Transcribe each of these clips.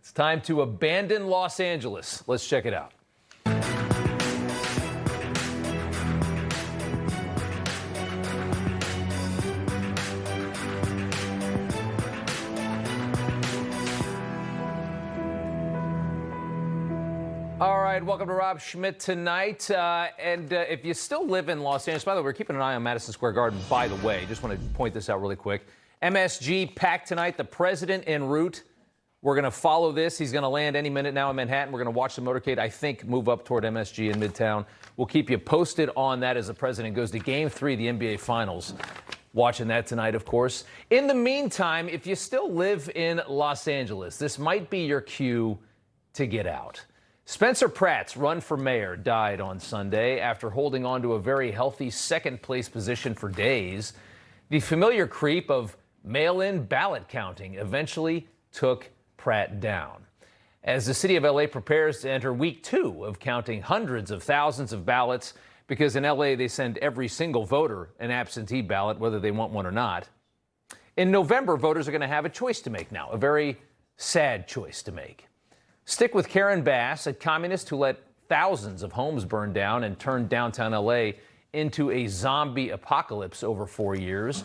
It's time to abandon Los Angeles. Let's check it out. All right, welcome to Rob Schmitt Tonight. If you still live in Los Angeles, by the way, we're keeping an eye on Madison Square Garden, by the way. Just want to point this out really quick. MSG packed tonight, the president en route. We're going to follow this. He's going to land any minute now in Manhattan. We're going to watch the motorcade, I think, move up toward MSG in Midtown. We'll keep you posted on that as the president goes to Game 3 of the NBA Finals. Watching that tonight, of course. In the meantime, if you still live in Los Angeles, this might be your cue to get out. Spencer Pratt's run for mayor died on Sunday after holding on to a very healthy second-place position for days. The familiar creep of mail-in ballot counting eventually took Pratt down. As the city of L.A. prepares to enter week 2 of counting hundreds of thousands of ballots, because in L.A. they send every single voter an absentee ballot, whether they want one or not. In November, voters are going to have a choice to make now, a very sad choice to make. Stick with Karen Bass, a communist who let thousands of homes burn down and turned downtown L.A. into a zombie apocalypse over 4 years.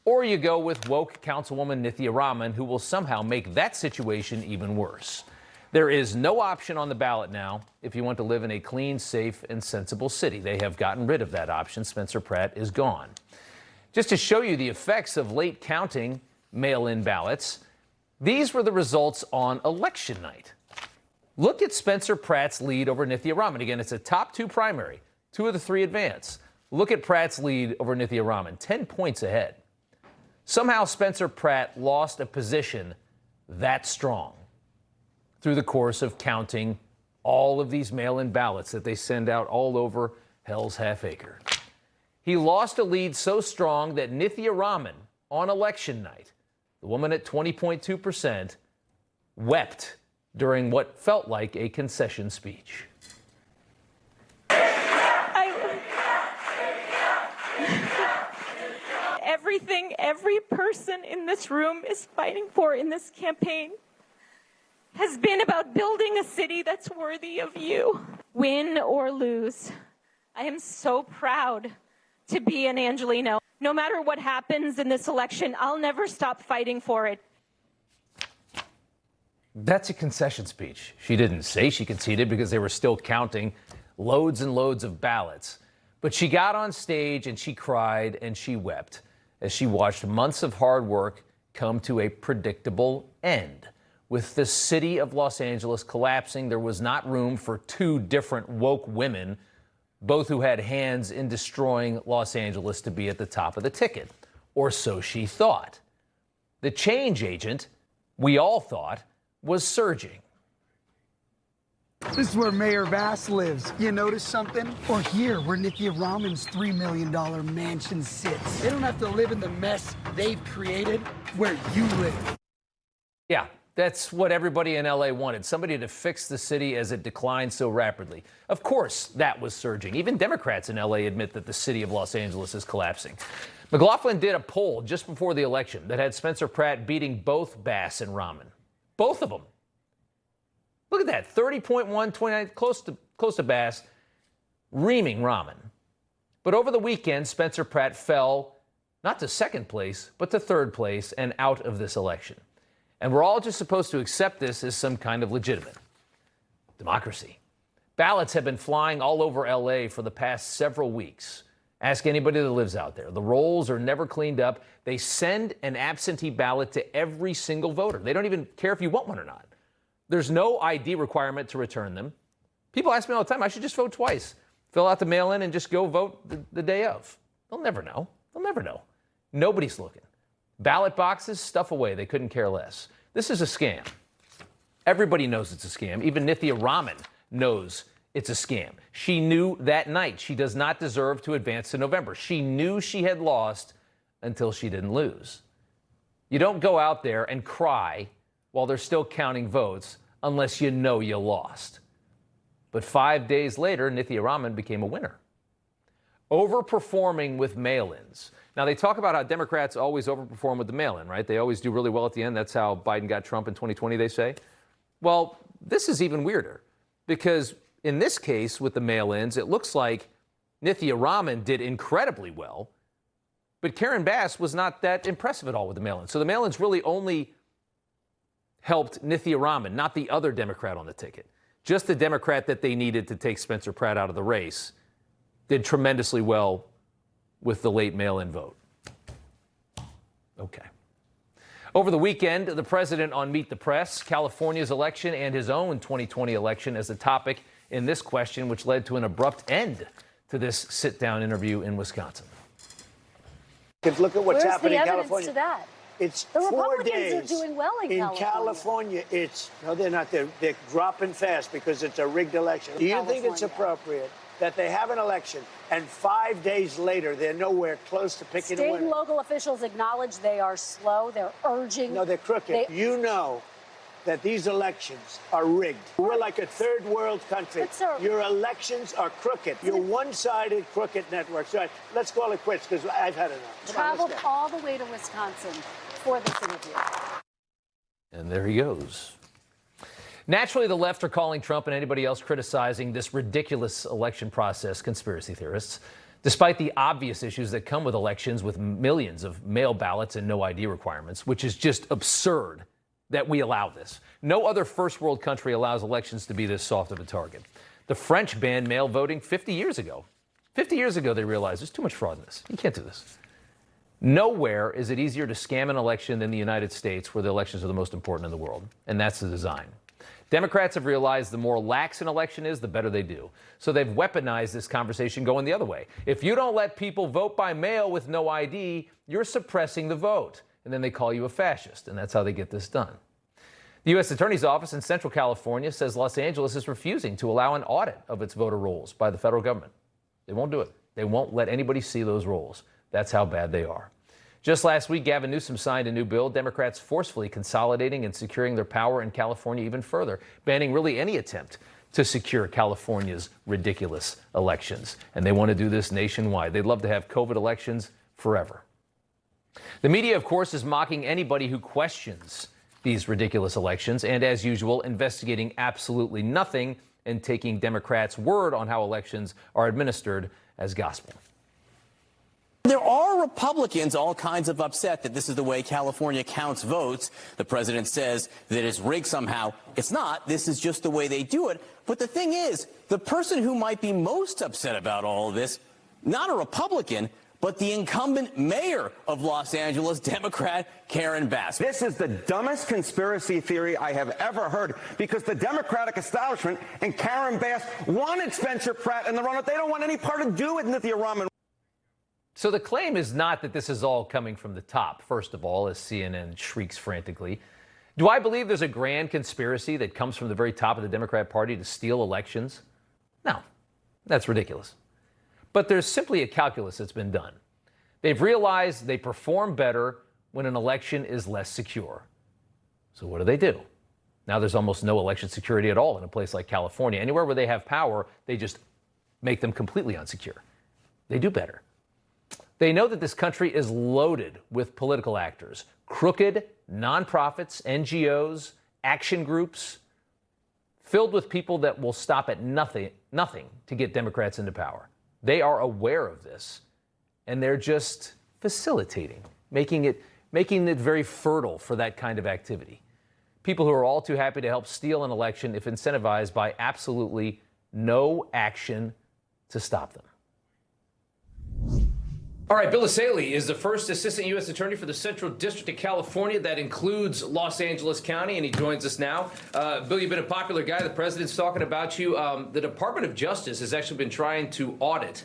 Or you go with woke Councilwoman Nithya Raman, who will somehow make that situation even worse. There is no option on the ballot now if you want to live in a clean, safe, and sensible city. They have gotten rid of that option. Spencer Pratt is gone. Just to show you the effects of late counting mail-in ballots, these were the results on election night. Look at Spencer Pratt's lead over Nithya Raman. Again, it's a top 2 primary. 2 of the 3 advance. Look at Pratt's lead over Nithya Raman, 10 points ahead. Somehow Spencer Pratt lost a position that strong through the course of counting all of these mail-in ballots that they send out all over Hell's Half Acre. He lost a lead so strong that Nithya Raman, on election night, the woman at 20.2%, wept during what felt like a concession speech. Everything every person in this room is fighting for in this campaign has been about building a city that's worthy of you. Win or lose, I am so proud to be an Angelino. No matter what happens in this election, I'll never stop fighting for it. That's a concession speech. She didn't say she conceded because they were still counting loads and loads of ballots. But she got on stage and she cried and she wept as she watched months of hard work come to a predictable end. With the city of Los Angeles collapsing, there was not room for 2 different woke women, both who had hands in destroying Los Angeles, to be at the top of the ticket. Or so she thought. The change agent, we all thought, was surging. This is where Mayor Bass lives. You notice something? Or here, where Nithya Raman's $3 million mansion sits. They don't have to live in the mess they've created where you live. Yeah, that's what everybody in L.A. wanted, somebody to fix the city as it declined so rapidly. Of course, that was surging. Even Democrats in L.A. admit that the city of Los Angeles is collapsing. McFarland did a poll just before the election that had Spencer Pratt beating both Bass and Raman. Both of them. Look at that, 30.1, 29, close to Bass, reaming Raman. But over the weekend, Spencer Pratt fell not to second place, but to third place and out of this election. And we're all just supposed to accept this as some kind of legitimate democracy. Ballots have been flying all over L.A. for the past several weeks. Ask anybody that lives out there. The rolls are never cleaned up. They send an absentee ballot to every single voter. They don't even care if you want one or not. There's no ID requirement to return them. People ask me all the time, I should just vote twice. Fill out the mail-in and just go vote the day of. They'll never know. They'll never know. Nobody's looking. Ballot boxes, stuff away. They couldn't care less. This is a scam. Everybody knows it's a scam. Even Nithya Raman knows it's a scam. She knew that night she does not deserve to advance to November. She knew she had lost until she didn't lose. You don't go out there and cry while they're still counting votes unless you know you lost. But 5 days later, Nithya Raman became a winner. Overperforming with mail-ins. Now, they talk about how Democrats always overperform with the mail-in, right? They always do really well at the end. That's how Biden got Trump in 2020, they say. Well, this is even weirder because in this case with the mail-ins, it looks like Nithya Raman did incredibly well, but Karen Bass was not that impressive at all with the mail-ins. So the mail-ins really only helped Nithya Raman, not the other Democrat on the ticket. Just the Democrat that they needed to take Spencer Pratt out of the race did tremendously well with the late mail-in vote. Okay. Over the weekend, the president on Meet the Press, California's election and his own 2020 election as a topic in this question, which led to an abrupt end to this sit-down interview in Wisconsin. Look at what's happening in California. Where's the evidence to that? It's the 4 Republicans days. are doing well in California. It's no, they're not. They're dropping fast because it's a rigged election. Do you think it's appropriate that they have an election and 5 days later they're nowhere close to picking a winner? State and local officials acknowledge they are slow. They're urging. No, they're crooked. You know that these elections are rigged. We're like a third world country. Your elections are crooked. You're one-sided crooked networks. Right, let's call it quits because I've had enough. Traveled all the way to Wisconsin for this interview. And there he goes. Naturally, the left are calling Trump and anybody else criticizing this ridiculous election process conspiracy theorists, despite the obvious issues that come with elections with millions of mail ballots and no ID requirements, which is just absurd that we allow this. No other first world country allows elections to be this soft of a target. The French banned mail voting 50 years ago. 50 years ago, they realized there's too much fraud in this. You can't do this. Nowhere is it easier to scam an election than the United States, where the elections are the most important in the world. And that's the design. Democrats have realized the more lax an election is, the better they do. So they've weaponized this conversation going the other way. If you don't let people vote by mail with no ID, you're suppressing the vote. And then they call you a fascist. And that's how they get this done. The U.S. Attorney's Office in Central California says Los Angeles is refusing to allow an audit of its voter rolls by the federal government. They won't do it. They won't let anybody see those rolls. That's how bad they are. Just last week, Gavin Newsom signed a new bill, Democrats forcefully consolidating and securing their power in California even further, banning really any attempt to secure California's ridiculous elections. And they want to do this nationwide. They'd love to have COVID elections forever. The media, of course, is mocking anybody who questions these ridiculous elections and, as usual, investigating absolutely nothing and taking Democrats' word on how elections are administered as gospel. There are Republicans all kinds of upset that this is the way California counts votes. The president says that it's rigged somehow. It's not. This is just the way they do it. But the thing is, the person who might be most upset about all of this, not a Republican, but the incumbent mayor of Los Angeles, Democrat Karen Bass. This is the dumbest conspiracy theory I have ever heard, because the Democratic establishment and Karen Bass wanted Spencer Pratt in the runoff. They don't want any part to do with Nithya Raman. So the claim is not that this is all coming from the top, first of all, as CNN shrieks frantically. Do I believe there's a grand conspiracy that comes from the very top of the Democrat Party to steal elections? No, that's ridiculous. But there's simply a calculus that's been done. They've realized they perform better when an election is less secure. So what do? Now there's almost no election security at all in a place like California. Anywhere where they have power, they just make them completely unsecure. They do better. They know that this country is loaded with political actors, crooked nonprofits, NGOs, action groups, filled with people that will stop at nothing to get Democrats into power. They are aware of this, and they're just facilitating, making it very fertile for that kind of activity. People who are all too happy to help steal an election if incentivized by absolutely no action to stop them. All right, Bill Essayli is the first assistant U.S. attorney for the Central District of California. That includes Los Angeles County, and he joins us now. Bill, you've been a popular guy. The president's talking about you. The Department of Justice has actually been trying to audit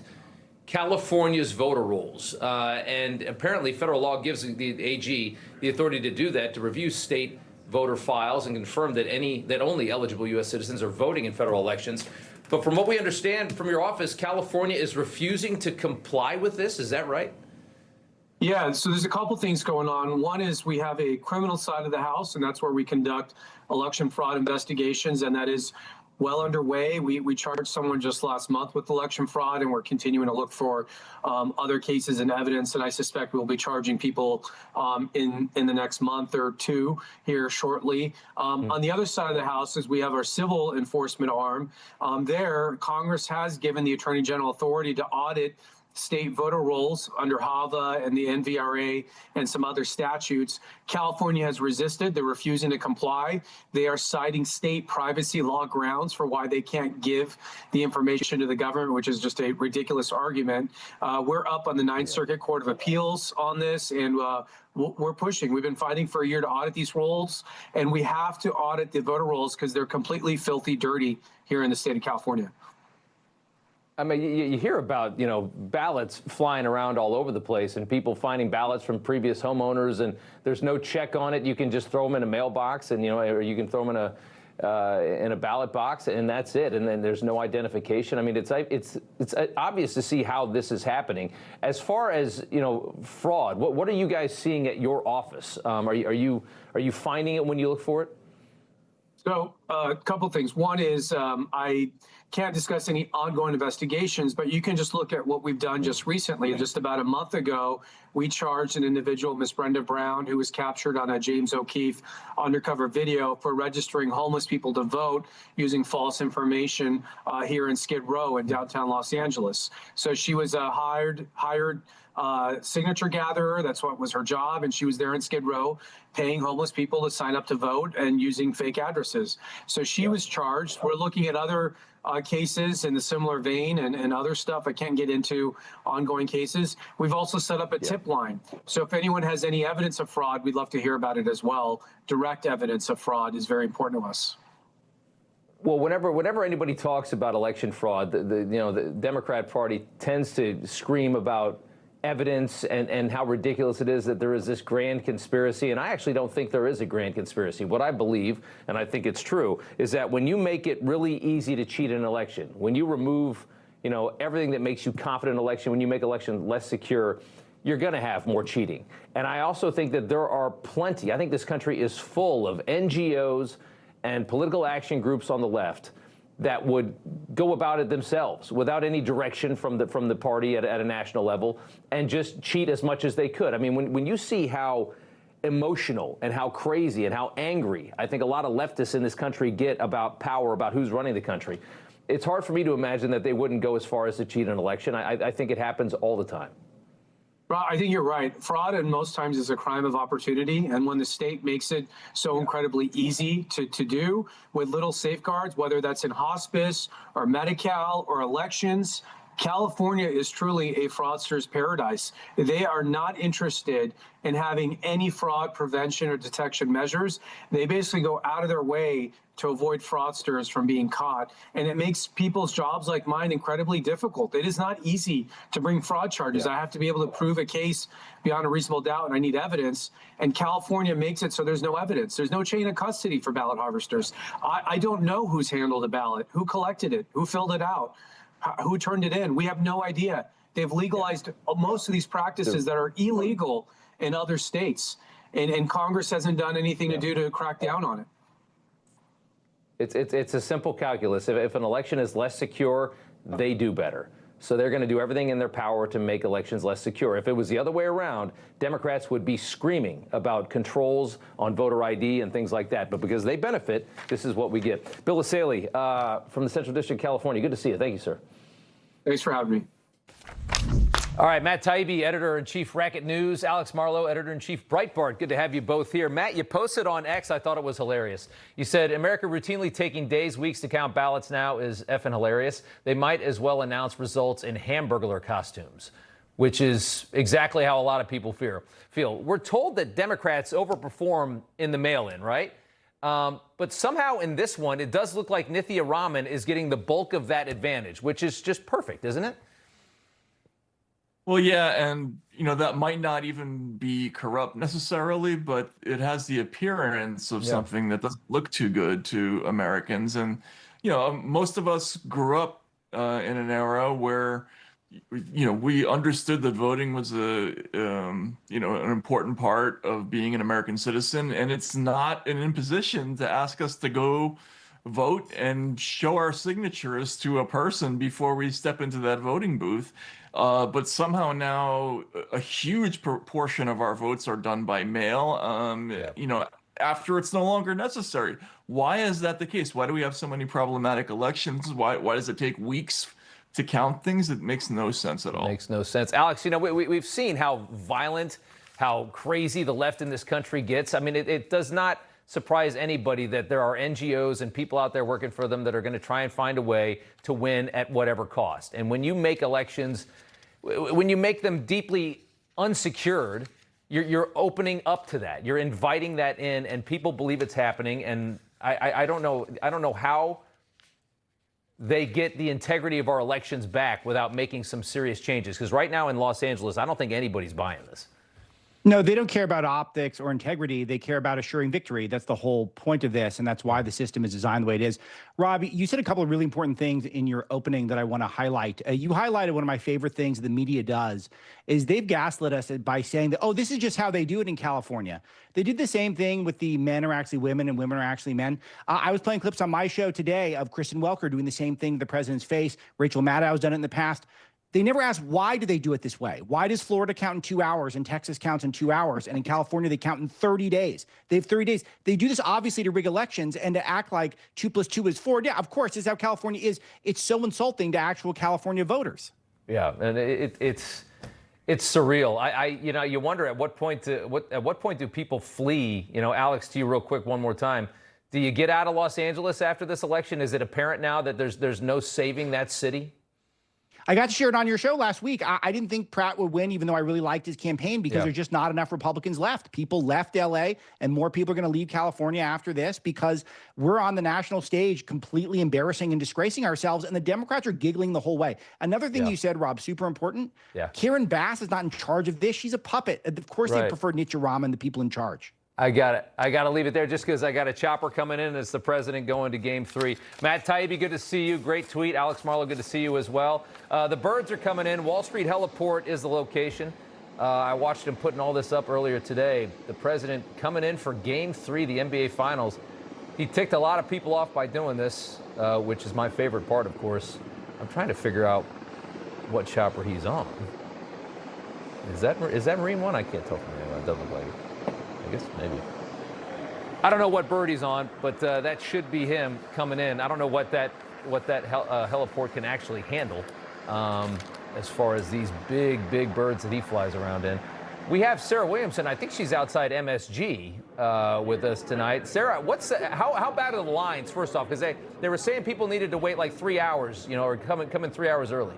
California's voter rolls, and apparently federal law gives the AG the authority to do that, to review state voter files and confirm that only eligible U.S. citizens are voting in federal elections. But from what we understand from your office, California is refusing to comply with this. Is that right? Yeah, so there's a couple things going on. One is we have a criminal side of the house, and that's where we conduct election fraud investigations, and that is well underway. We charged someone just last month with election fraud, and we're continuing to look for other cases and evidence. And I suspect we'll be charging people in the next month or two here shortly. On the other side of the house is we have our civil enforcement arm. There, Congress has given the Attorney General authority to audit state voter rolls under HAVA and the NVRA and some other statutes. California has resisted. They're refusing to comply. They are citing state privacy law grounds for why they can't give the information to the government, which is just a ridiculous argument. We're up on the Ninth Circuit Court of Appeals on this, and we're pushing. We've been fighting for a year to audit these rolls, and we have to audit the voter rolls because they're completely filthy dirty here in the state of California. I mean, you hear about, ballots flying around all over the place and people finding ballots from previous homeowners, and there's no check on it. You can just throw them in a mailbox, and or you can throw them in a ballot box, and that's it. And then there's no identification. I mean, it's obvious to see how this is happening. As far as fraud, what are you guys seeing at your office? Are you finding it when you look for it? So a couple things. One is I can't discuss any ongoing investigations, but you can just look at what we've done just recently. Just about a month ago, we charged an individual, Miss Brenda Brown, who was captured on a James O'Keefe undercover video for registering homeless people to vote using false information here in Skid Row in downtown Los Angeles. So she was a hired signature gatherer. That's what was her job. And she was there in Skid Row paying homeless people to sign up to vote and using fake addresses. So she was charged. We're looking at other cases in the similar vein and other stuff. I can't get into ongoing cases. We've also set up a tip line. So if anyone has any evidence of fraud, we'd love to hear about it as well. Direct evidence of fraud is very important to us. Well, whenever anybody talks about election fraud, the Democrat Party tends to scream about evidence and how ridiculous it is that there is this grand conspiracy. And I actually don't think there is a grand conspiracy. What I believe, and I think it's true, is that when you make it really easy to cheat an election, when you remove, everything that makes you confident in an election, when you make election less secure, you're going to have more cheating. And I also think that there are plenty. I think this country is full of NGOs and political action groups on the left that would go about it themselves without any direction from the party at a national level and just cheat as much as they could. I mean, when you see how emotional and how crazy and how angry I think a lot of leftists in this country get about power, about who's running the country, it's hard for me to imagine that they wouldn't go as far as to cheat an election. I think it happens all the time. Well, I think you're right. Fraud, and most times, is a crime of opportunity. And when the state makes it so incredibly easy to do with little safeguards, whether that's in hospice or Medi-Cal or elections, California is truly a fraudster's paradise. They are not interested in having any fraud prevention or detection measures. They basically go out of their way to avoid fraudsters from being caught. And it makes people's jobs like mine incredibly difficult. It is not easy to bring fraud charges. I have to be able to prove a case beyond a reasonable doubt, and I need evidence. And California makes it so there's no evidence. There's no chain of custody for ballot harvesters. I don't know who's handled the ballot, who collected it, who filled it out, who turned it in. We have no idea. They've legalized most of these practices that are illegal in other states. And Congress hasn't done anything to do to crack down on it. It's a simple calculus. If an election is less secure, they do better. So they're going to do everything in their power to make elections less secure. If it was the other way around, Democrats would be screaming about controls on voter ID and things like that. But because they benefit, this is what we get. Bill Essayli from the Central District of California. Good to see you. Thank you, sir. Thanks for having me. All right, Matt Taibbi, editor-in-chief Racket News, Alex Marlow, editor-in-chief Breitbart. Good to have you both here. Matt, you posted on X, I thought it was hilarious. You said, America routinely taking days, weeks to count ballots now is effing hilarious. They might as well announce results in Hamburglar costumes, which is exactly how a lot of people feel. We're told that Democrats overperform in the mail-in, right? But somehow in this one, it does look like Nithya Raman is getting the bulk of that advantage, which is just perfect, isn't it? Well, yeah, and that might not even be corrupt necessarily, but it has the appearance of something that doesn't look too good to Americans. And most of us grew up in an era where we understood that voting was an important part of being an American citizen, and it's not an imposition to ask us to go vote and show our signatures to a person before we step into that voting booth. But somehow now a huge portion of our votes are done by mail, after it's no longer necessary. Why is that the case? Why do we have so many problematic elections? Why does it take weeks to count things? It makes no sense at all. Makes no sense. Alex, we've seen how violent, how crazy the left in this country gets. I mean, it does not surprise anybody that there are NGOs and people out there working for them that are going to try and find a way to win at whatever cost. And when you make elections, when you make them deeply unsecured, you're opening up to that. You're inviting that in, and people believe it's happening. And I don't know how they get the integrity of our elections back without making some serious changes. Because right now in Los Angeles, I don't think anybody's buying this. No, they don't care about optics or integrity. They care about assuring victory. That's the whole point of this, and that's why the system is designed the way it is. Rob, you said a couple of really important things in your opening that I want to highlight. You highlighted one of my favorite things the media does is they've gaslit us by saying that, oh, this is just how they do it in California. They did the same thing with the men are actually women and women are actually men. I was playing clips on my show today of Kristen Welker doing the same thing to the president's face. Rachel Maddow's done it in the past. They never asked, why do they do it this way? Why does Florida count in 2 hours and Texas counts in 2 hours? And in California, they count in 30 days. They have 30 days. They do this obviously to rig elections and to act like 2 + 2 is 4. Yeah, of course, this is how California is. It's so insulting to actual California voters. Yeah, and it's surreal. You wonder at what point do people flee? Alex, to you real quick one more time. Do you get out of Los Angeles after this election? Is it apparent now that there's no saving that city? I got to share it on your show last week. I didn't think Pratt would win, even though I really liked his campaign, because there's just not enough Republicans left. People left L.A., and more people are going to leave California after this because we're on the national stage completely embarrassing and disgracing ourselves, and the Democrats are giggling the whole way. Another thing you said, Rob, super important. Karen Bass is not in charge of this. She's a puppet. Of course, they prefer Nithya Raman, the people in charge. I got to leave it there just because I got a chopper coming in, and it's the president going to Game 3. Matt Taibbi, good to see you. Great tweet. Alex Marlow, good to see you as well. The birds are coming in. Wall Street Heliport is the location. I watched him putting all this up earlier today. The president coming in for Game 3, the NBA Finals. He ticked a lot of people off by doing this, which is my favorite part, of course. I'm trying to figure out what chopper he's on. Is that Marine One? I can't tell from here. It doesn't look like it. I guess maybe. I don't know what bird he's on, but that should be him coming in. I don't know what that heliport can actually handle as far as these big birds that he flies around in. We have Sarah Williamson. I think she's outside MSG with us tonight. Sarah, how bad are the lines? First off, because they were saying people needed to wait like 3 hours, or come in 3 hours early.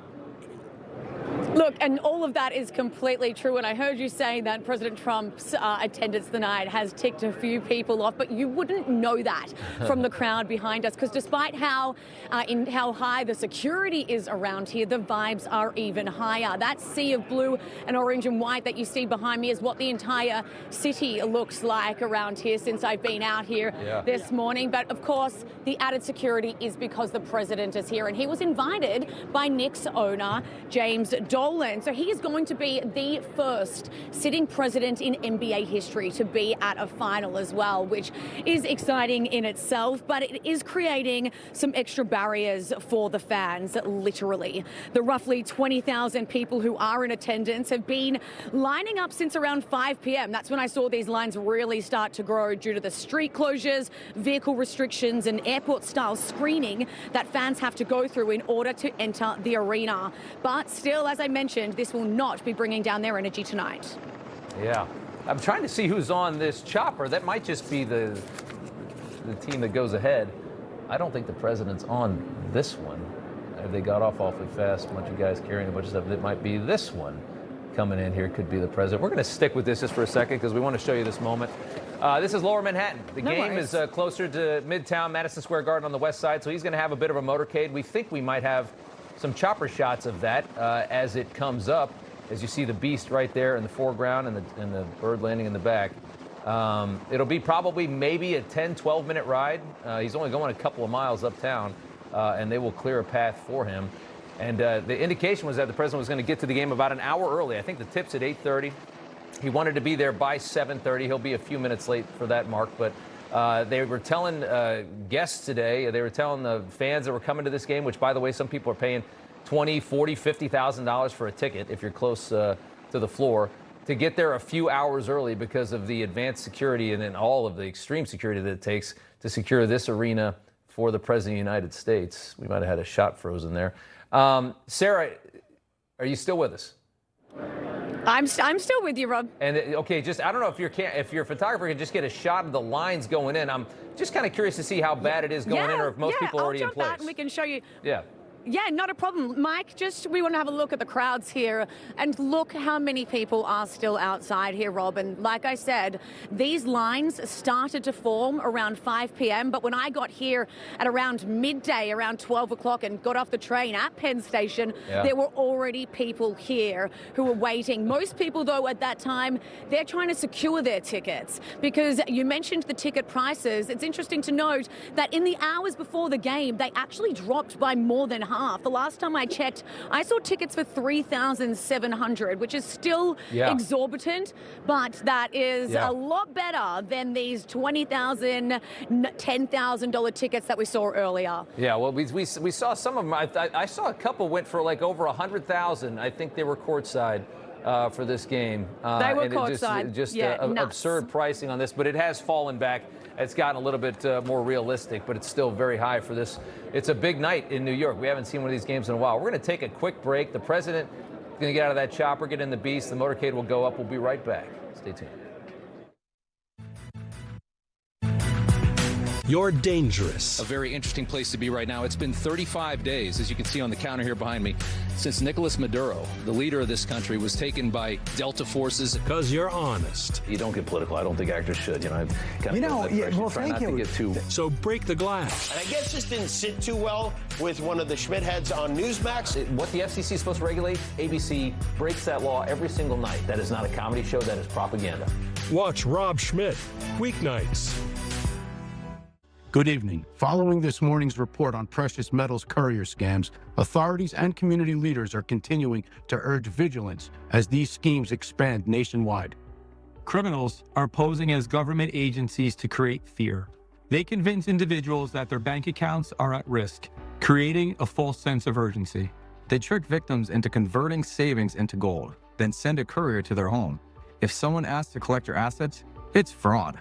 Look, and all of that is completely true. And I heard you saying that President Trump's attendance tonight has ticked a few people off, but you wouldn't know that from the crowd behind us, because despite how high the security is around here, the vibes are even higher. That sea of blue and orange and white that you see behind me is what the entire city looks like around here since I've been out here this morning. But of course, the added security is because the president is here, and he was invited by Knicks owner James Dolan. So he is going to be the first sitting president in NBA history to be at a final as well, which is exciting in itself, but it is creating some extra barriers for the fans, literally. The roughly 20,000 people who are in attendance have been lining up since around 5 p.m. That's when I saw these lines really start to grow due to the street closures, vehicle restrictions, and airport-style screening that fans have to go through in order to enter the arena. But still, as I mentioned, this will not be bringing down their energy tonight. Yeah. I'm trying to see who's on this chopper. That might just be the team that goes ahead. I don't think the president's on this one. They got off awfully fast. A bunch of guys carrying a bunch of stuff. It might be this one coming in here. Could be the president. We're going to stick with this just for a second because we want to show you this moment. This is Lower Manhattan. The game is closer to Midtown, Madison Square Garden on the west side, so he's going to have a bit of a motorcade. We think we might have some chopper shots of that as it comes up, as you see the beast right there in the foreground and the bird landing in the back. It'll be probably maybe a 10, 12-minute ride. He's only going a couple of miles uptown, and they will clear a path for him. And the indication was that the president was going to get to the game about an hour early. I think the tip's at 8:30. He wanted to be there by 7:30. He'll be a few minutes late for that mark, but They were telling guests today, they were telling the fans that were coming to this game, which, by the way, some people are paying $20,000, $40,000, $50,000 for a ticket if you're close to the floor, to get there a few hours early because of the advanced security and then all of the extreme security that it takes to secure this arena for the President of the United States. We might have had a shot frozen there. Sarah, are you still with us? I'm still with you, Rob. And okay, just I don't know if your photographer can just get a shot of the lines going in. I'm just kind of curious to see how bad it is going in, or if most people are already in place. I'll jump out and we can show you. Yeah. Yeah, not a problem. Mike, we want to have a look at the crowds here and look how many people are still outside here, Rob. And like I said, these lines started to form around 5 p.m. But when I got here at around midday, around 12 o'clock, and got off the train at Penn Station, there were already people here who were waiting. Most people, though, at that time, they're trying to secure their tickets because you mentioned the ticket prices. It's interesting to note that in the hours before the game, they actually dropped by more than half. The last time I checked, I saw tickets for $3,700, which is still exorbitant, but that is a lot better than these $20,000, $10,000 tickets that we saw earlier. Yeah, well, we saw some of them. I saw a couple went for like over $100,000. I think they were courtside for this game. They were courtside. Just absurd pricing on this, but it has fallen back. It's gotten a little bit more realistic, but it's still very high for this. It's a big night in New York. We haven't seen one of these games in a while. We're going to take a quick break. The president is going to get out of that chopper, get in the Beast. The motorcade will go up. We'll be right back. Stay tuned. You're dangerous. A very interesting place to be right now. It's been 35 days, as you can see on the counter here behind me, since Nicolas Maduro, the leader of this country, was taken by Delta forces. Because you're honest. You don't get political. I don't think actors should. Thank you. So break the glass. And I guess this didn't sit too well with one of the Schmitt heads on Newsmax. What the FCC is supposed to regulate, ABC breaks that law every single night. That is not a comedy show. That is propaganda. Watch Rob Schmitt weeknights. Good evening. Following this morning's report on precious metals courier scams, authorities and community leaders are continuing to urge vigilance as these schemes expand nationwide. Criminals are posing as government agencies to create fear. They convince individuals that their bank accounts are at risk, creating a false sense of urgency. They trick victims into converting savings into gold, then send a courier to their home. If someone asks to collect your assets, it's fraud.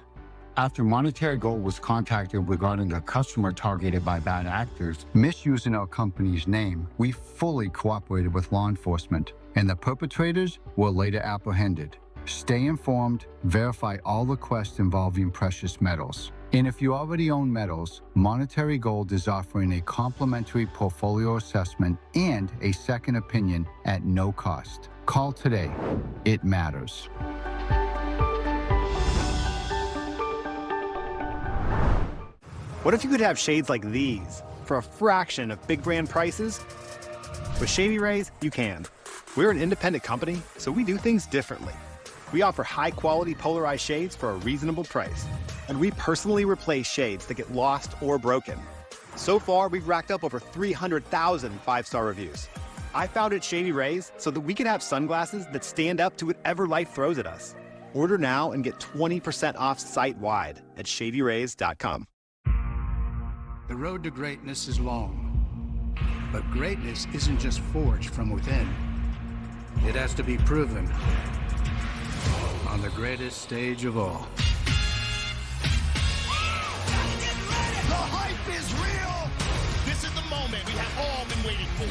After Monetary Gold was contacted regarding a customer targeted by bad actors misusing our company's name, we fully cooperated with law enforcement, and the perpetrators were later apprehended. Stay informed, verify all requests involving precious metals. And if you already own metals, Monetary Gold is offering a complimentary portfolio assessment and a second opinion at no cost. Call today. It matters. What if you could have shades like these for a fraction of big brand prices? With Shady Rays, you can. We're an independent company, so we do things differently. We offer high-quality polarized shades for a reasonable price, and we personally replace shades that get lost or broken. So far, we've racked up over 300,000 five-star reviews. I founded Shady Rays so that we can have sunglasses that stand up to whatever life throws at us. Order now and get 20% off site-wide at shadyrays.com. The road to greatness is long, but greatness isn't just forged from within. It has to be proven on the greatest stage of all. The hype is real! This is the moment we have all been waiting for.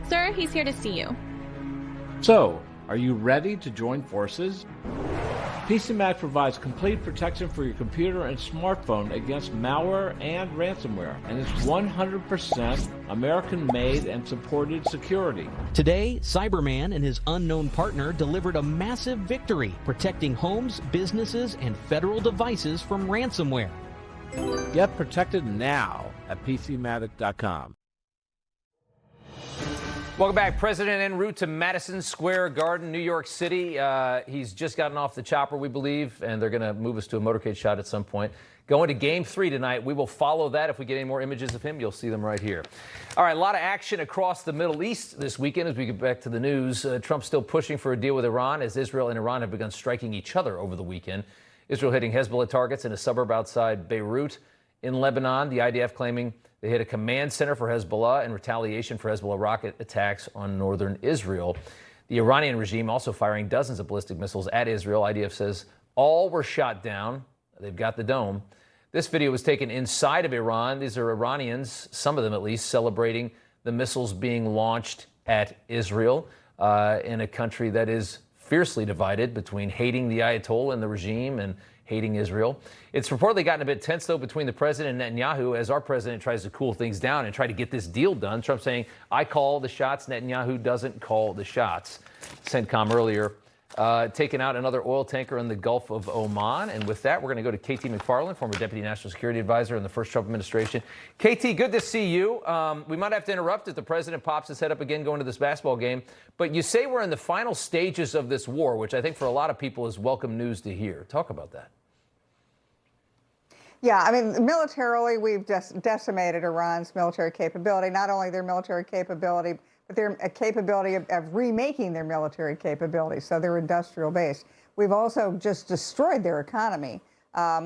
Sir, he's here to see you. So, are you ready to join forces? PCMag provides complete protection for your computer and smartphone against malware and ransomware, and it's 100% American-made and supported security. Today, Cyberman and his unknown partner delivered a massive victory, protecting homes, businesses, and federal devices from ransomware. Get protected now at PCmatic.com. Welcome back. President en route to Madison Square Garden, New York City. He's just gotten off the chopper, we believe, and they're going to move us to a motorcade shot at some point. going to Game 3 tonight. We will follow that. If we get any more images of him, you'll see them right here. All right, a lot of action across the Middle East this weekend as we get back to the news. Trump's still pushing for a deal with Iran as Israel and Iran have begun striking each other over the weekend. Israel hitting Hezbollah targets in a suburb outside Beirut. In Lebanon, the IDF claiming they hit a command center for Hezbollah in retaliation for Hezbollah rocket attacks on northern Israel. The Iranian regime also firing dozens of ballistic missiles at Israel. IDF says all were shot down. They've got the dome. This video was taken inside of Iran. These are Iranians, some of them at least, celebrating the missiles being launched at Israel in a country that is fiercely divided between hating the Ayatollah and the regime and hating Israel. It's reportedly gotten a bit tense, though, between the president and Netanyahu as our president tries to cool things down and try to get this deal done. Trump saying, I call the shots. Netanyahu doesn't call the shots. CENTCOM earlier taking out another oil tanker in the Gulf of Oman. And with that, we're going to go to KT McFarland, former Deputy National Security Advisor in the first Trump administration. KT, good to see you. We might have to interrupt if the president pops his head up again going to this basketball game. But you say we're in the final stages of this war, which I think for a lot of people is welcome news to hear. Talk about that. Yeah, I mean, militarily, we've just decimated Iran's military capability, not only their military capability, but their capability of remaking their military capability, so they're industrial based. We've also just destroyed their economy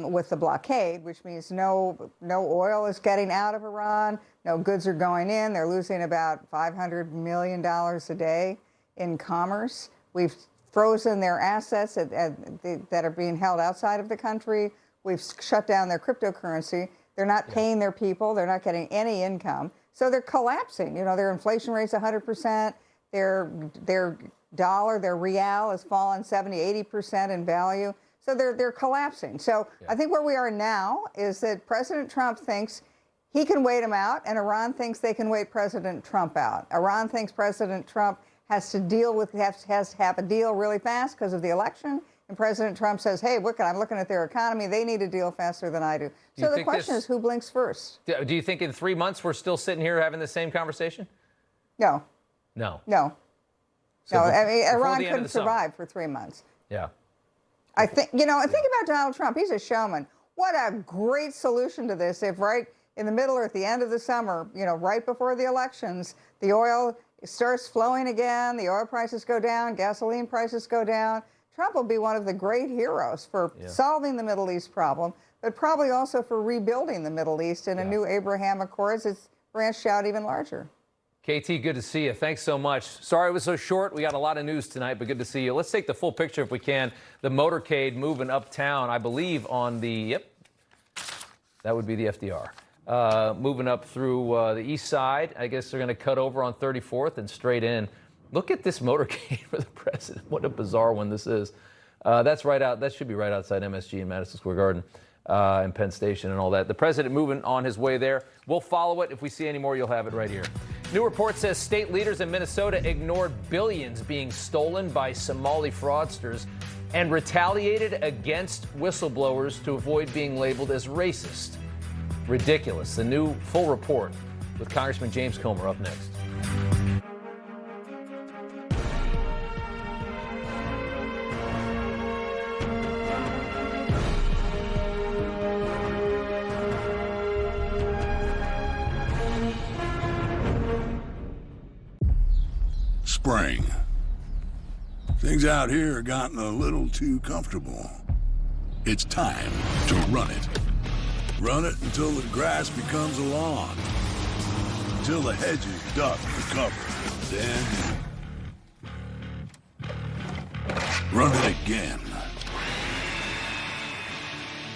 with the blockade, which means no oil is getting out of Iran, no goods are going in. They're losing about $500 million a day in commerce. We've frozen their assets that are being held outside of the country. We've shut down their cryptocurrency. They're not paying their people. They're not getting any income. So they're collapsing. You know, their inflation rate's 100%. Their dollar, their real has fallen 70, 80% in value. So they're collapsing. So I think where we are now is that President Trump thinks he can wait him out, and Iran thinks they can wait President Trump out. Iran thinks President Trump has to have a deal really fast because of the election. And President Trump says, hey, look, I'm looking at their economy. They need a deal faster than I do. So the question is, who blinks first? Do you think in 3 months we're still sitting here having the same conversation? No. No. No. So no, I mean, Iran couldn't survive for 3 months. Yeah. I think, think about Donald Trump. He's a showman. What a great solution to this if right in the middle or at the end of the summer, right before the elections, the oil starts flowing again, the oil prices go down, gasoline prices go down. Trump will be one of the great heroes for solving the Middle East problem, but probably also for rebuilding the Middle East in a new Abraham Accords. It's branched out even larger. KT, good to see you. Thanks so much. Sorry it was so short. We got a lot of news tonight, but good to see you. Let's take the full picture if we can. The motorcade moving uptown, I believe on the, that would be the FDR. Moving up through the east side. I guess they're going to cut over on 34th and straight in. Look at this motorcade for the president. What a bizarre one this is. That's right out. That should be right outside MSG in Madison Square Garden and Penn Station and all that. The president moving on his way there. We'll follow it. If we see any more, you'll have it right here. New report says state leaders in Minnesota ignored billions being stolen by Somali fraudsters and retaliated against whistleblowers to avoid being labeled as racist. Ridiculous. The new full report with Congressman James Comer up next. Spring. Things out here have gotten a little too comfortable. It's time to run it. Run it until the grass becomes a lawn. Until the hedges duck for cover. Then run it again.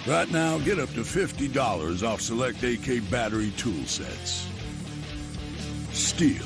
Right now, get up to $50 off select AK battery tool sets. Steel.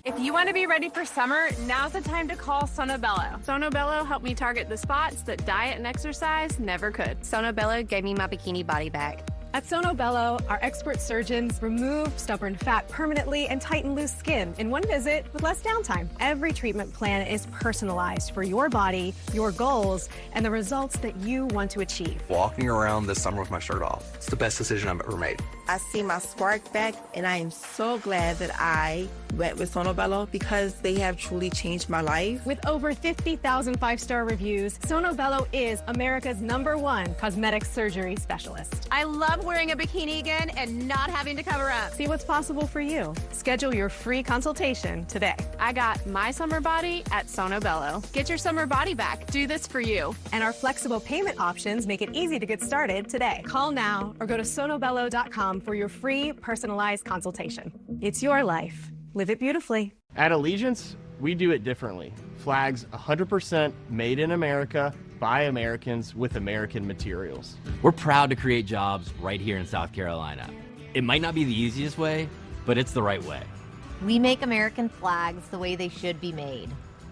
If you want to be ready for summer, now's the time to call Sonobello. Sonobello helped me target the spots that diet and exercise never could. Sonobello gave me my bikini body back. At Sonobello, our expert surgeons remove stubborn fat permanently and tighten loose skin in one visit with less downtime. Every treatment plan is personalized for your body, your goals, and the results that you want to achieve. Walking around this summer with my shirt off, it's the best decision I've ever made. I see my spark back, and I am so glad that I went with Sono Bello because they have truly changed my life. With over 50,000 five-star reviews, Sono Bello is America's #1 cosmetic surgery specialist. I love wearing a bikini again and not having to cover up. See what's possible for you. Schedule your free consultation today. I got my summer body at Sono Bello. Get your summer body back. Do this for you. And our flexible payment options make it easy to get started today. Call now or go to sonobello.com for your free personalized consultation. It's your life. Live it beautifully. At Allegiance, we do it differently. Flags 100% made in America by Americans with American materials. We're proud to create jobs right here in South Carolina. It might not be the easiest way, but it's the right way. We make American flags the way they should be made,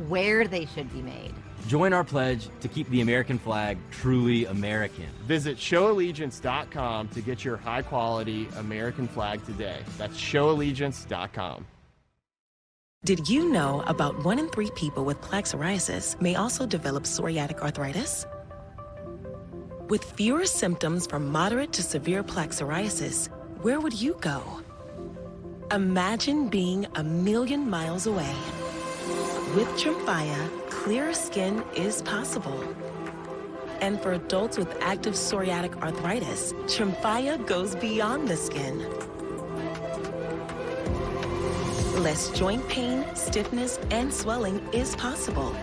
where they should be made. Join our pledge to keep the American flag truly American. Visit showallegiance.com to get your high-quality American flag today. That's showallegiance.com. Did you know about 1 in 3 people with plaque psoriasis may also develop psoriatic arthritis? With fewer symptoms from moderate to severe plaque psoriasis, where would you go? Imagine being a million miles away. With Tremfya, clearer skin is possible. And for adults with active psoriatic arthritis, Tremfya goes beyond the skin. Less joint pain, stiffness, and swelling is possible.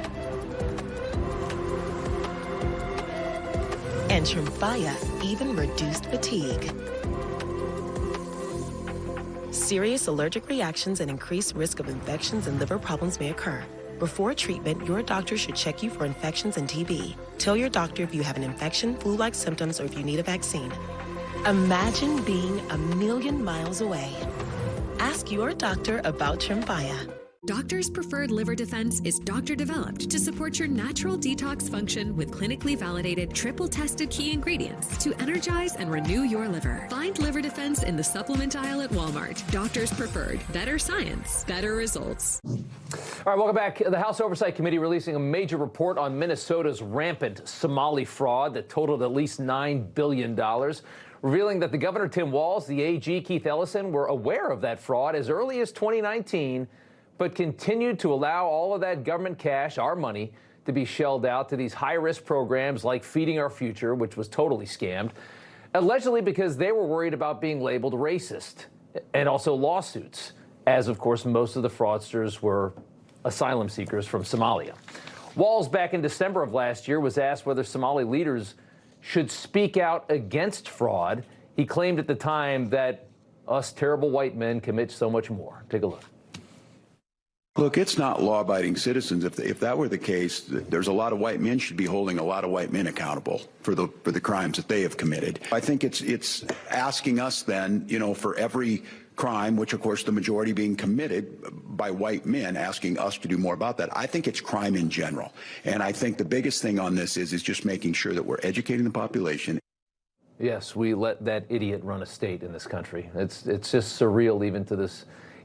And Tremfya even reduced fatigue. Serious allergic reactions and increased risk of infections and liver problems may occur. Before treatment, your doctor should check you for infections and TB. Tell your doctor if you have an infection, flu-like symptoms, or if you need a vaccine. Imagine being a million miles away. Ask your doctor about Tremfya. Doctors' Preferred Liver Defense is doctor-developed to support your natural detox function with clinically validated, triple-tested key ingredients to energize and renew your liver. Find Liver Defense in the supplement aisle at Walmart. Doctors Preferred. Better science, better results. All right, welcome back. The House Oversight Committee releasing a major report on Minnesota's rampant Somali fraud that totaled at least $9 billion. Revealing that the Governor Tim Walz, the AG Keith Ellison were aware of that fraud as early as 2019, but continued to allow all of that government cash, our money, to be shelled out to these high-risk programs like Feeding Our Future, which was totally scammed, allegedly because they were worried about being labeled racist, and also lawsuits, as, of course, most of the fraudsters were asylum seekers from Somalia. Walz, back in December of last year, was asked whether Somali leaders should speak out against fraud. He claimed at the time that us terrible white men commit so much more. Take a look. Look, it's not law-abiding citizens. If that were the case, there's a lot of white men should be holding a lot of white men accountable for the crimes that they have committed. I think it's asking us then, for every crime, which of course the majority being committed by white men, asking us to do more about that. I think it's crime in general. And I think the biggest thing on this is just making sure that we're educating the population. Yes, we let that idiot run a state in this country. It's just surreal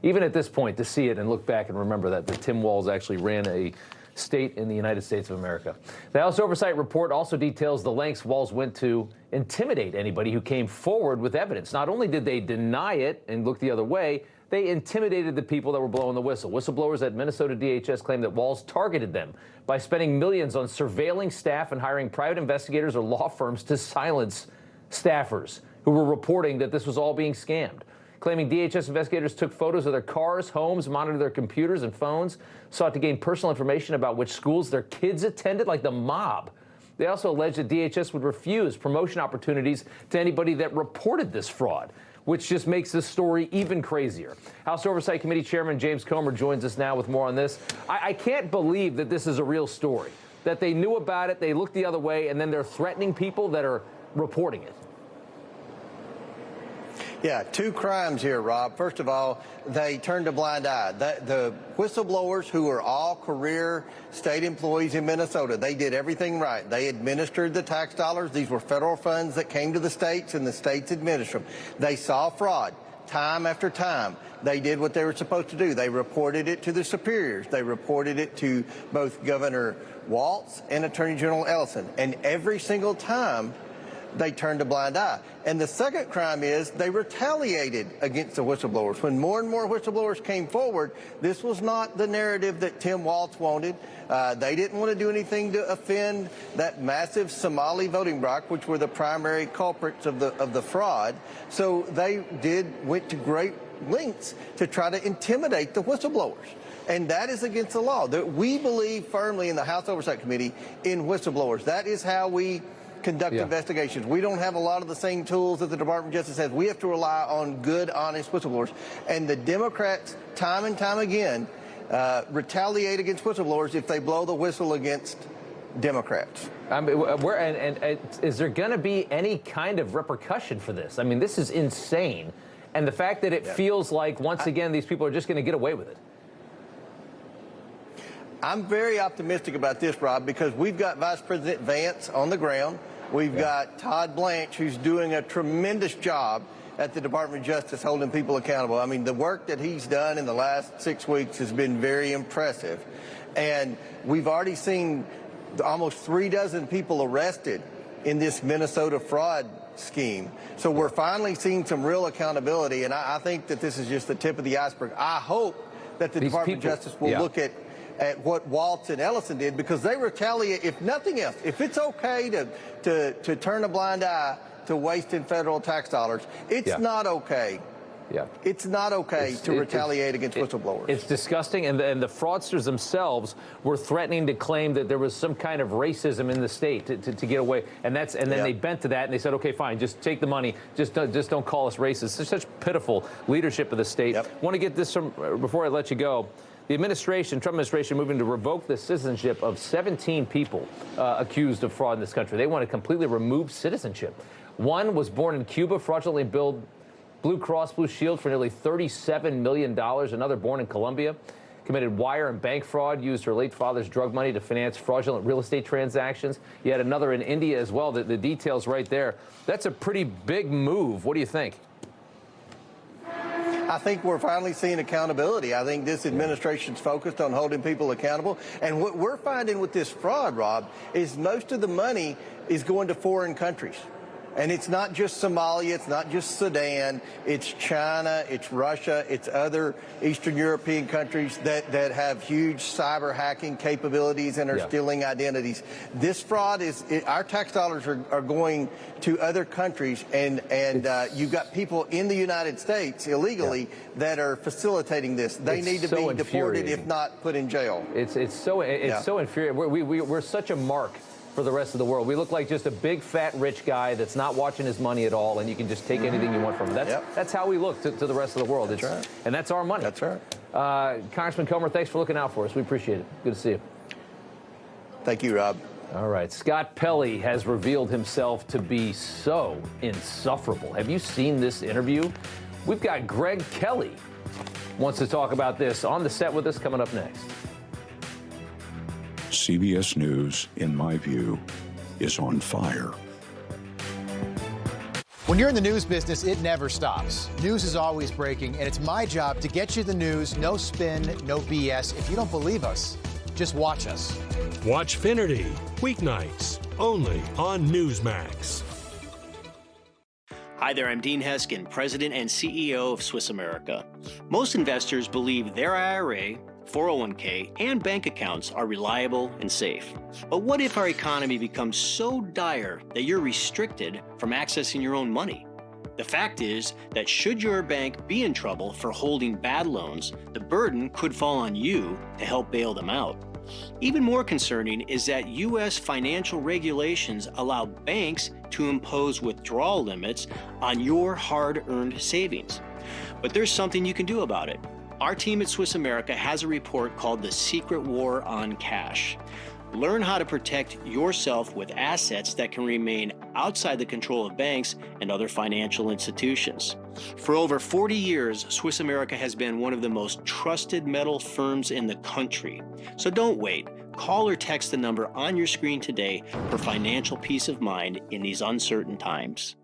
even at this point to see it and look back and remember that Tim Walz actually ran a state in the United States of America. The House Oversight Report also details the lengths Walz went to intimidate anybody who came forward with evidence. Not only did they deny it and look the other way, they intimidated the people that were blowing the whistle. Whistleblowers at Minnesota DHS claim that Walz targeted them by spending millions on surveilling staff and hiring private investigators or law firms to silence staffers who were reporting that this was all being scammed. Claiming DHS investigators took photos of their cars, homes, monitored their computers and phones, sought to gain personal information about which schools their kids attended, like the mob. They also alleged that DHS would refuse promotion opportunities to anybody that reported this fraud, which just makes this story even crazier. House Oversight Committee Chairman James Comer joins us now with more on this. I can't believe that this is a real story, that they knew about it, they looked the other way, and then they're threatening people that are reporting it. Yeah, 2 crimes here, Rob. First of all, they turned a blind eye. The whistleblowers, who are all career state employees in Minnesota, they did everything right. They administered the tax dollars. These were federal funds that came to the states, and the states administered them. They saw fraud time after time. They did what they were supposed to do. They reported it to the superiors. They reported it to both Governor Walz and Attorney General Ellison. And every single time, they turned a blind eye. And the second crime is they retaliated against the whistleblowers. When more and more whistleblowers came forward, this was not the narrative that Tim Walz wanted. They didn't want to do anything to offend that massive Somali voting bloc, which were the primary culprits of the fraud. So they went to great lengths to try to intimidate the whistleblowers. And that is against the law. We believe firmly in the House Oversight Committee in whistleblowers. That is how we conduct investigations. We don't have a lot of the same tools that the Department of Justice has. We have to rely on good, honest whistleblowers. And the Democrats, time and time again, retaliate against whistleblowers if they blow the whistle against Democrats. Is there going to be any kind of repercussion for this? I mean, this is insane. And the fact that it feels like, once again, these people are just going to get away with it. I'm very optimistic about this, Rob, because we've got Vice President Vance on the ground. We've got Todd Blanche, who's doing a tremendous job at the Department of Justice holding people accountable. I mean, the work that he's done in the last 6 weeks has been very impressive. And we've already seen almost 36 people arrested in this Minnesota fraud scheme. So we're finally seeing some real accountability, and I think that this is just the tip of the iceberg. I hope that the Department of Justice will look at what Walz and Ellison did, because they retaliate, if nothing else. If it's okay to turn a blind eye to wasting federal tax dollars, it's not okay. It's not okay to retaliate against whistleblowers. It's disgusting, and the fraudsters themselves were threatening to claim that there was some kind of racism in the state to get away, and then they bent to that and they said, okay, fine, just take the money, just don't call us racist. It's such pitiful leadership of the state. Want to get this from before I let you go. The Trump administration, moving to revoke the citizenship of 17 people accused of fraud in this country. They want to completely remove citizenship. One was born in Cuba, fraudulently billed Blue Cross Blue Shield for nearly $37 million. Another born in Colombia committed wire and bank fraud, used her late father's drug money to finance fraudulent real estate transactions. You had another in India as well. The details right there. That's a pretty big move. What do you think? I think we're finally seeing accountability. I think this administration's focused on holding people accountable. And what we're finding with this fraud, Rob, is most of the money is going to foreign countries. And it's not just Somalia, it's not just Sudan, it's China, it's Russia, it's other Eastern European countries that have huge cyber hacking capabilities and are stealing identities. This fraud our tax dollars are going to other countries, and you've got people in the United States illegally that are facilitating this. They need to be deported, if not put in jail. It's so infuriating. We're such a mark for the rest of the world. We look like just a big, fat, rich guy that's not watching his money at all, and you can just take anything you want from him. That's how we look to the rest of the world. That's right. And that's our money. That's right. Congressman Comer, thanks for looking out for us. We appreciate it. Good to see you. Thank you, Rob. All right. Scott Pelley has revealed himself to be so insufferable. Have you seen this interview? We've got Greg Kelly wants to talk about this on the set with us, coming up next. CBS News, in my view, is on fire. When you're in the news business, it never stops. News is always breaking, and it's my job to get you the news, no spin, no BS. If you don't believe us, just watch us. Watch Finnerty, weeknights, only on Newsmax. Hi there, I'm Dean Heskin, President and CEO of Swiss America. Most investors believe their IRA, 401k, and bank accounts are reliable and safe. But what if our economy becomes so dire that you're restricted from accessing your own money? The fact is that should your bank be in trouble for holding bad loans, the burden could fall on you to help bail them out. Even more concerning is that U.S. financial regulations allow banks to impose withdrawal limits on your hard-earned savings. But there's something you can do about it. Our team at Swiss America has a report called The Secret War on Cash. Learn how to protect yourself with assets that can remain outside the control of banks and other financial institutions. For over 40 years, Swiss America has been one of the most trusted metal firms in the country. So don't wait. Call or text the number on your screen today for financial peace of mind in these uncertain times.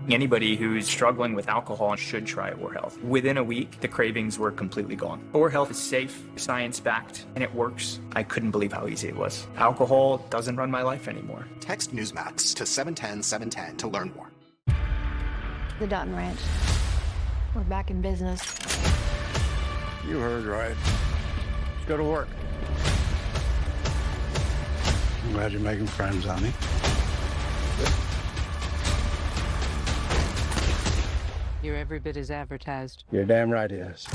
Anybody who's struggling with alcohol should try Or Health. Within a week, the cravings were completely gone. Or Health is safe, science-backed, and it works. I couldn't believe how easy it was. Alcohol doesn't run my life anymore. Text Newsmax to 710-710 to learn more. The Dutton Ranch. We're back in business. You heard right. Let's go to work. I'm glad you're making friends, honey. You're every bit as advertised. You're damn right it is.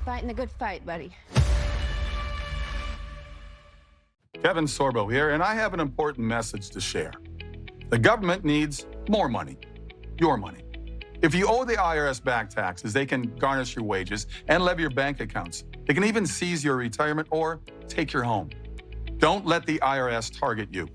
Fighting a good fight, buddy. Kevin Sorbo here, and I have an important message to share. The government needs more money, your money. If you owe the IRS back taxes, they can garnish your wages and levy your bank accounts. They can even seize your retirement or take your home. Don't let the IRS target you.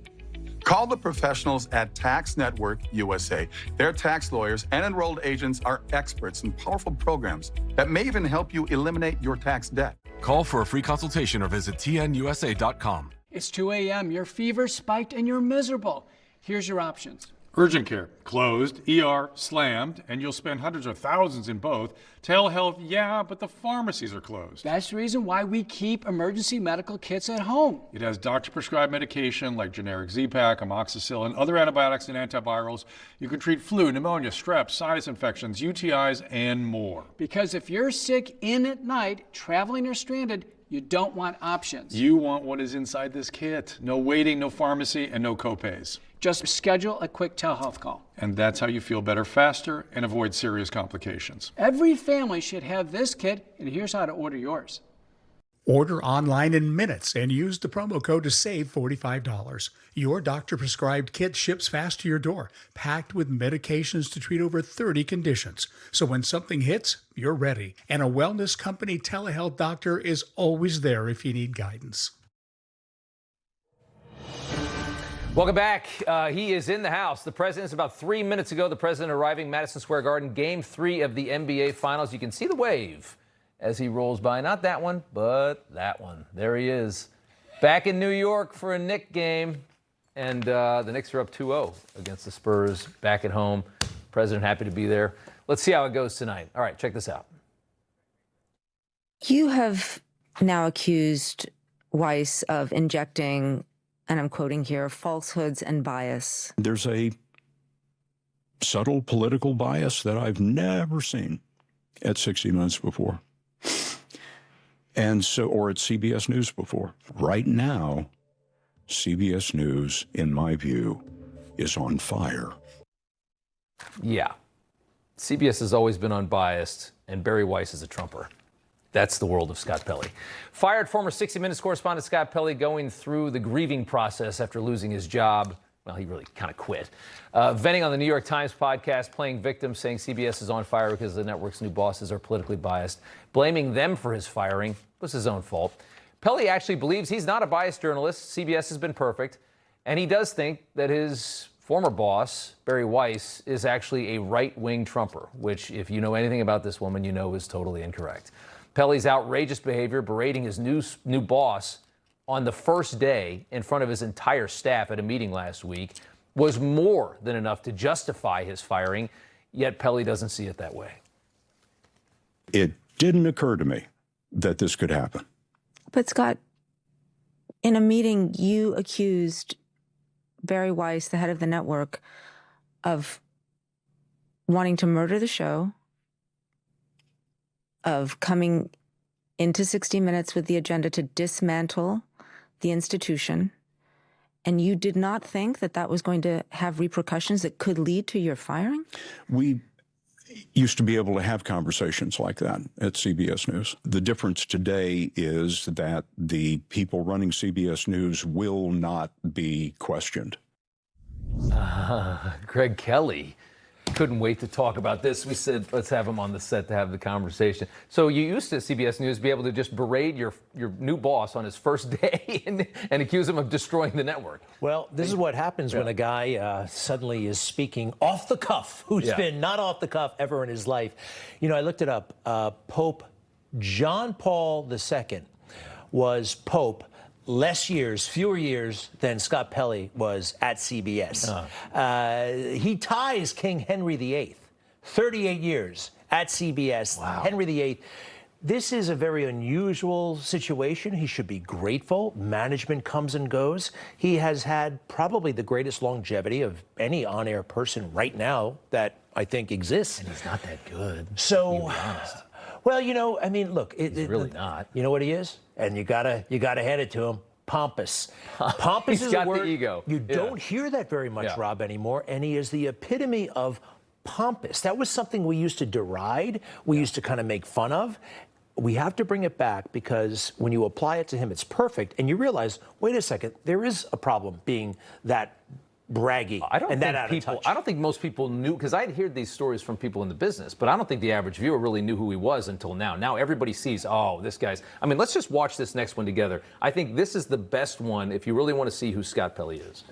Call the professionals at Tax Network USA. Their tax lawyers and enrolled agents are experts in powerful programs that may even help you eliminate your tax debt. Call for a free consultation or visit tnusa.com. It's 2 a.m., your fever spiked and you're miserable. Here's your options. Urgent care, closed. ER, slammed, and you'll spend hundreds of thousands in both. Telehealth, yeah, but the pharmacies are closed. That's the reason why we keep emergency medical kits at home. It has doctor-prescribed medication like generic Z-Pak, amoxicillin, other antibiotics and antivirals. You can treat flu, pneumonia, strep, sinus infections, UTIs, and more. Because if you're sick in at night, traveling or stranded, you don't want options. You want what is inside this kit. No waiting, no pharmacy, and no copays. Just schedule a quick telehealth call. And that's how you feel better faster and avoid serious complications. Every family should have this kit, and here's how to order yours. Order online in minutes and use the promo code to save $45. Your doctor-prescribed kit ships fast to your door, packed with medications to treat over 30 conditions. So when something hits, you're ready. And a wellness company telehealth doctor is always there if you need guidance. Welcome back. He is in the house. The president's about 3 minutes ago. The president arriving Madison Square Garden, Game 3 of the NBA Finals. You can see the wave as he rolls by. Not that one, but that one. There he is. Back in New York for a Knicks game. And the Knicks are up 2-0 against the Spurs back at home. President happy to be there. Let's see how it goes tonight. All right, check this out. You have now accused Weiss of injecting, and I'm quoting here, falsehoods and bias. There's a subtle political bias that I've never seen at 60 Minutes before. And so, or at CBS News before. Right now, CBS News, in my view, is on fire. Yeah. CBS has always been unbiased, and Barry Weiss is a Trumper. That's the world of Scott Pelley. Fired former 60 Minutes correspondent Scott Pelley going through the grieving process after losing his job. Well, he really kind of quit. Venting on the New York Times podcast, playing victim, saying CBS is on fire because the network's new bosses are politically biased. Blaming them for his firing was his own fault. Pelley actually believes he's not a biased journalist. CBS has been perfect. And he does think that his former boss, Barry Weiss, is actually a right-wing Trumper, which, if you know anything about this woman, you know is totally incorrect. Pelley's outrageous behavior, berating his new boss on the first day in front of his entire staff at a meeting last week, was more than enough to justify his firing, yet Pelley doesn't see it that way. It didn't occur to me that this could happen. But Scott, in a meeting, you accused Barry Weiss, the head of the network, of wanting to murder the show, of coming into 60 Minutes with the agenda to dismantle the institution, and you did not think that that was going to have repercussions that could lead to your firing? We used to be able to have conversations like that at CBS News. The difference today is that the people running CBS News will not be questioned. Greg Kelly couldn't wait to talk about this. We said, let's have him on the set to have the conversation. So you used to, CBS News, be able to just berate your new boss on his first day and accuse him of destroying the network. Well, this is what happens when a guy suddenly is speaking off the cuff, who's been not off the cuff ever in his life. You know, I looked it up. Pope John Paul II was Pope fewer years than Scott Pelley was at CBS. He ties King Henry VIII, 38 years at CBS. Wow. Henry VIII. This is a very unusual situation. He should be grateful. Management comes and goes. He has had probably the greatest longevity of any on-air person right now that I think exists. And he's not that good. So, to be honest. well, you know, I mean, look, he's really not. You know what he is, and you gotta hand it to him. Pompous. Pompous He's is got a word the ego. you don't hear that very much, Rob, anymore. And he is the epitome of pompous. That was something we used to deride. We used to kind of make fun of. We have to bring it back because when you apply it to him, it's perfect. And you realize, wait a second, there is a problem being that braggy and that out of touch. I don't think most people knew, because I'd heard these stories from people in the business, but I don't think the average viewer really knew who he was until now. Now everybody sees, oh, this guy's. I mean, let's just watch this next one together. I think this is the best one if you really want to see who Scott Pelley is.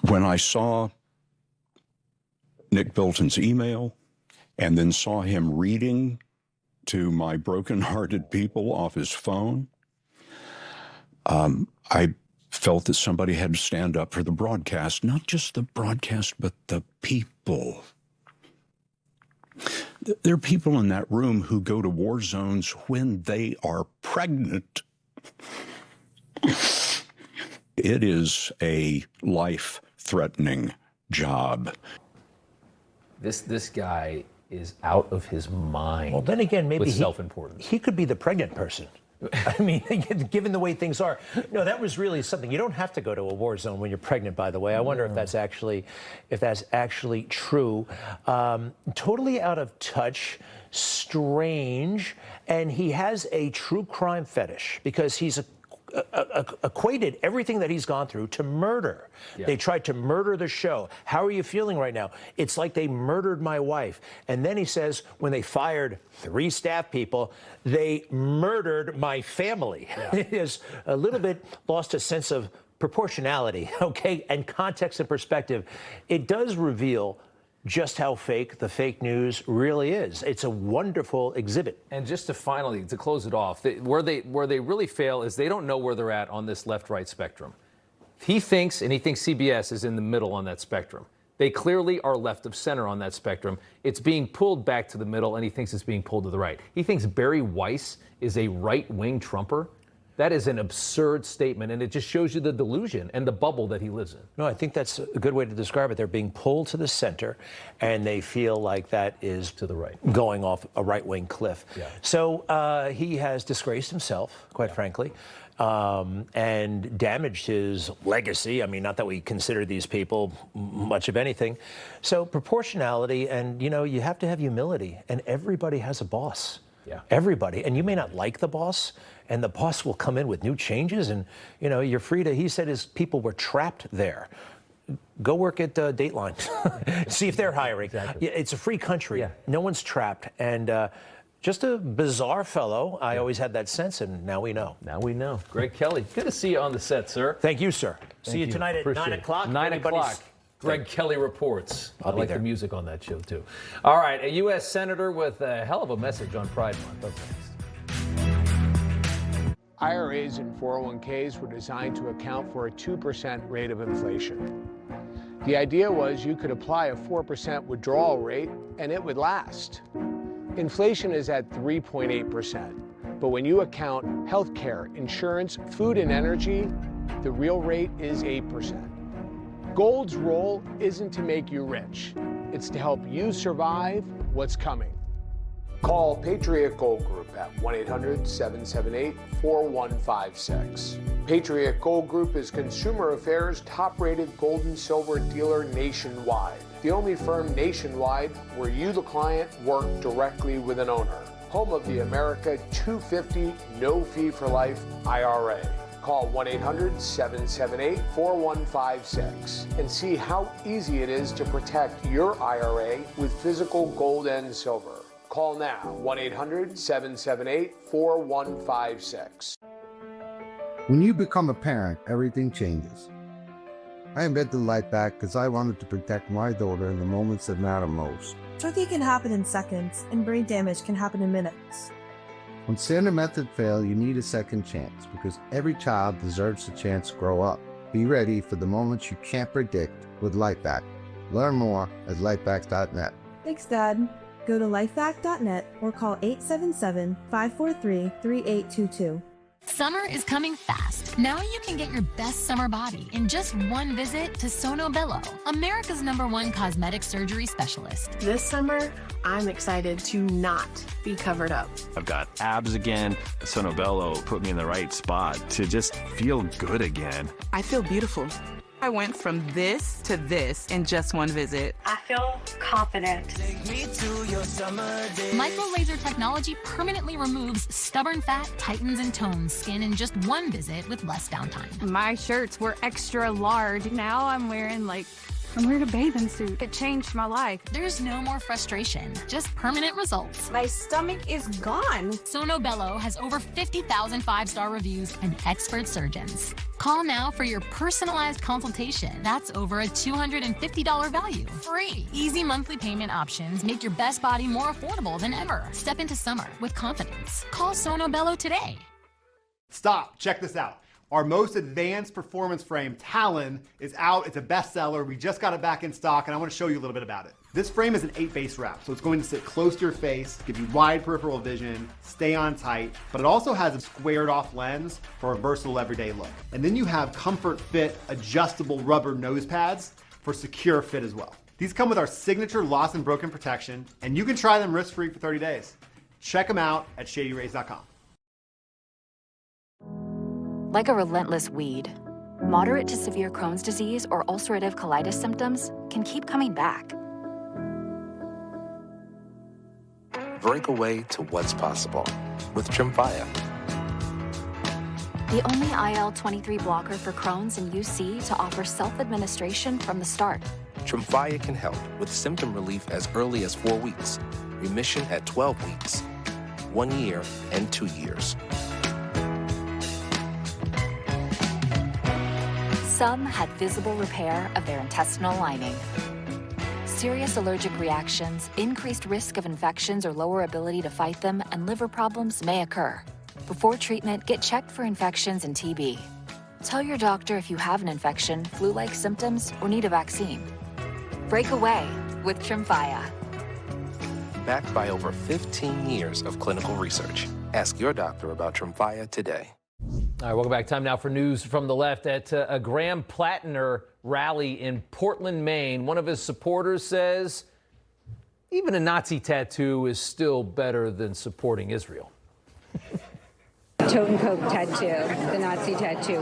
When I saw Nick Bilton's email and then saw him reading to my broken-hearted people off his phone, I felt that somebody had to stand up for the broadcast, not just the broadcast, but the people. There are people in that room who go to war zones when they are pregnant. It is a life-threatening job. This guy is out of his mind. Well, then again, maybe with self-importance. He could be the pregnant person. I mean, given the way things are. No, that was really something. You don't have to go to a war zone when you're pregnant, by the way. I wonder if that's actually true. Totally out of touch, strange, and he has a true crime fetish because he's equated everything that he's gone through to murder. Yeah. They tried to murder the show. How are you feeling right now? It's like they murdered my wife. And then he says, when they fired 3 staff people, they murdered my family. Yeah. He has a little bit lost a sense of proportionality, okay, and context and perspective. It does reveal just how fake the fake news really is. It's a wonderful exhibit. And just to finally, to close it off, where they really fail is they don't know where they're at on this left-right spectrum. He thinks CBS is in the middle on that spectrum. They clearly are left of center on that spectrum. It's being pulled back to the middle, and he thinks it's being pulled to the right. He thinks Barry Weiss is a right-wing Trumper. That is an absurd statement, and it just shows you the delusion and the bubble that he lives in. No, I think that's a good way to describe it. They're being pulled to the center, and they feel like that is to the right, going off a right-wing cliff. Yeah. So he has disgraced himself, quite frankly, and damaged his legacy. I mean, not that we consider these people much of anything. So proportionality, and, you know, you have to have humility, and everybody has a boss. Yeah. Everybody. And you may not like the boss, and the boss will come in with new changes, and, you know, you're free to, he said his people were trapped there. Go work at Dateline. See if they're hiring. Exactly. Yeah, it's a free country. Yeah. No one's trapped. And just a bizarre fellow. I always had that sense, and now we know. Now we know. Greg Kelly, good to see you on the set, sir. Thank you, sir. See you tonight at 9 o'clock. 9 o'clock. Greg Kelly reports. I like the music on that show, too. All right, a U.S. Senator with a hell of a message on Pride Month. Up next. IRAs and 401ks were designed to account for a 2% rate of inflation. The idea was you could apply a 4% withdrawal rate and it would last. Inflation is at 3.8%, but when you account healthcare, insurance, food, and energy, the real rate is 8%. Gold's role isn't to make you rich. It's to help you survive what's coming. Call Patriot Gold Group at 1-800-778-4156. Patriot Gold Group is Consumer Affairs' top-rated gold and silver dealer nationwide. The only firm nationwide where you, the client, work directly with an owner. Home of the America 250 no fee for life IRA. Call 1-800-778-4156 and see how easy it is to protect your IRA with physical gold and silver. Call now, 1-800-778-4156. When you become a parent, everything changes. I invented Light Back because I wanted to protect my daughter in the moments that matter most. Stroke can happen in seconds, and brain damage can happen in minutes. When standard method fail, you need a second chance because every child deserves a chance to grow up. Be ready for the moments you can't predict with LifeVac. Learn more at lifevac.net. Thanks, Dad. Go to lifevac.net or call 877-543-3822. Summer is coming fast. Now you can get your best summer body in just one visit to Sono Bello, America's #1 cosmetic surgery specialist. This summer, I'm excited to not be covered up. I've got abs again. Sono Bello put me in the right spot to just feel good again. I feel beautiful. I went from this to this in just one visit. I feel confident. Micro laser technology permanently removes stubborn fat, tightens and tones skin in just one visit with less downtime. My shirts were extra large. Now I'm wearing a bathing suit. It changed my life. There's no more frustration, just permanent results. My stomach is gone. Sono Bello has over 50,000 5-star reviews and expert surgeons. Call now for your personalized consultation. That's over a $250 value. Free. Easy monthly payment options make your best body more affordable than ever. Step into summer with confidence. Call Sono Bello today. Stop. Check this out. Our most advanced performance frame, Talon, is out. It's a bestseller. We just got it back in stock, and I want to show you a little bit about it. This frame is an 8-base wrap, so it's going to sit close to your face, give you wide peripheral vision, stay on tight, but it also has a squared off lens for a versatile everyday look. And then you have comfort fit adjustable rubber nose pads for secure fit as well. These come with our signature lost and broken protection, and you can try them risk-free for 30 days. Check them out at shadyrays.com. Like a relentless weed, moderate to severe Crohn's disease or ulcerative colitis symptoms can keep coming back. Break away to what's possible with Tremfya. The only IL-23 blocker for Crohn's and UC to offer self-administration from the start. Tremfya can help with symptom relief as early as 4 weeks, remission at 12 weeks, 1 year, and 2 years. Some had visible repair of their intestinal lining. Serious allergic reactions, increased risk of infections or lower ability to fight them, and liver problems may occur. Before treatment, get checked for infections and TB. Tell your doctor if you have an infection, flu-like symptoms, or need a vaccine. Break away with Tremfya. Backed by over 15 years of clinical research. Ask your doctor about Tremfya today. All right, welcome back. Time now for news from the left. At a Graham Plattner rally in Portland, Maine, one of his supporters says even a Nazi tattoo is still better than supporting Israel. Tote and Coke tattoo, the Nazi tattoo.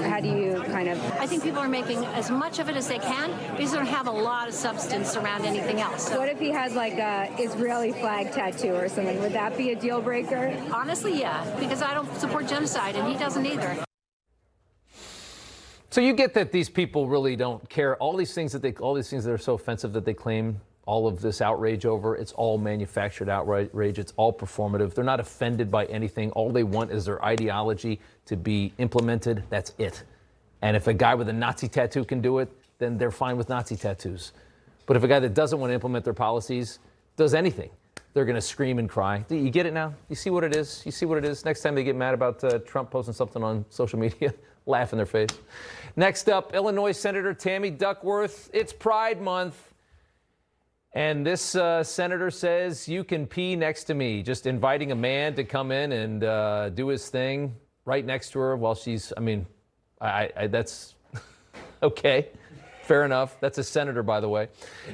How do you kind of? I think people are making as much of it as they can because they don't have a lot of substance around anything else. So. What if he has like a Israeli flag tattoo or something? Would that be a deal breaker? Honestly, yeah, because I don't support genocide and he doesn't either. So you get that these people really don't care. All these things that are so offensive that they claim all of this outrage over, it's all manufactured outrage. It's all performative. They're not offended by anything. All they want is their ideology to be implemented. That's it. And if a guy with a Nazi tattoo can do it, then they're fine with Nazi tattoos. But if a guy that doesn't want to implement their policies does anything, they're going to scream and cry. You get it now? You see what it is? You see what it is? Next time they get mad about Trump posting something on social media, laugh in their face. Next up, Illinois Senator Tammy Duckworth. It's Pride Month. And this senator says, you can pee next to me, just inviting a man to come in and do his thing right next to her while she's, that's okay. Fair enough. That's a senator, by the way.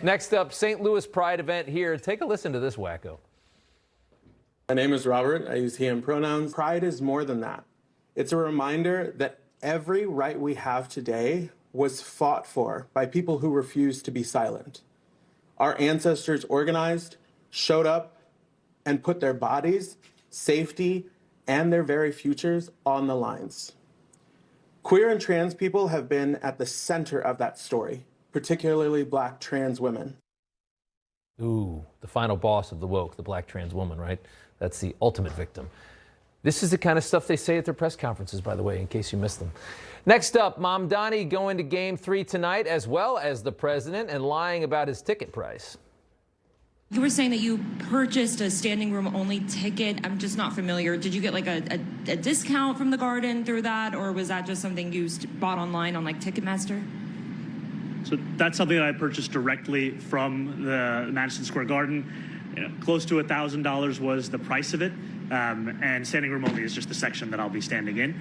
Next up, St. Louis Pride event here. Take a listen to this wacko. My name is Robert. I use he, him pronouns. Pride is more than that. It's a reminder that every right we have today was fought for by people who refused to be silent. Our ancestors organized, showed up, and put their bodies, safety, and their very futures on the lines. Queer and trans people have been at the center of that story, particularly Black trans women. Ooh, the final boss of the woke, the Black trans woman, right? That's the ultimate victim. This is the kind of stuff they say at their press conferences, by the way, in case you missed them. Next up, Mamdani going to Game 3 tonight, as well as the president, and lying about his ticket price. You were saying that you purchased a standing room only ticket. I'm just not familiar. Did you get like a discount from the Garden through that, or was that just something you bought online on like Ticketmaster? So that's something that I purchased directly from the Madison Square Garden. Close to $1,000 was the price of it, and standing room only is just the section that I'll be standing in.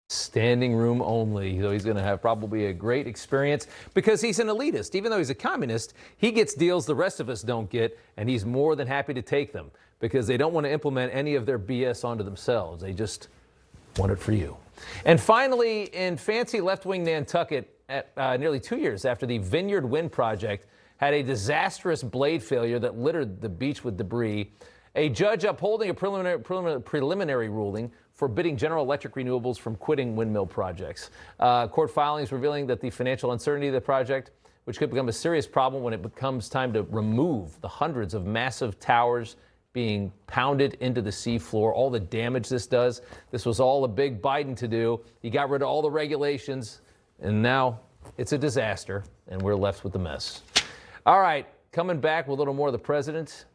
Standing room only. So he's going to have probably a great experience because he's an elitist. Even though he's a communist, he gets deals the rest of us don't get, and he's more than happy to take them because they don't want to implement any of their BS onto themselves. They just want it for you. And finally, in fancy left-wing Nantucket, at nearly 2 years after the Vineyard Wind project had a disastrous blade failure that littered the beach with debris, a judge upholding a preliminary ruling forbidding General Electric Renewables from quitting windmill projects. Court filings revealing that the financial uncertainty of the project, which could become a serious problem when it becomes time to remove the hundreds of massive towers being pounded into the seafloor, all the damage this does. This was all a big Biden to do. He got rid of all the regulations, and now it's a disaster, and we're left with the mess. All right, coming back with a little more of the president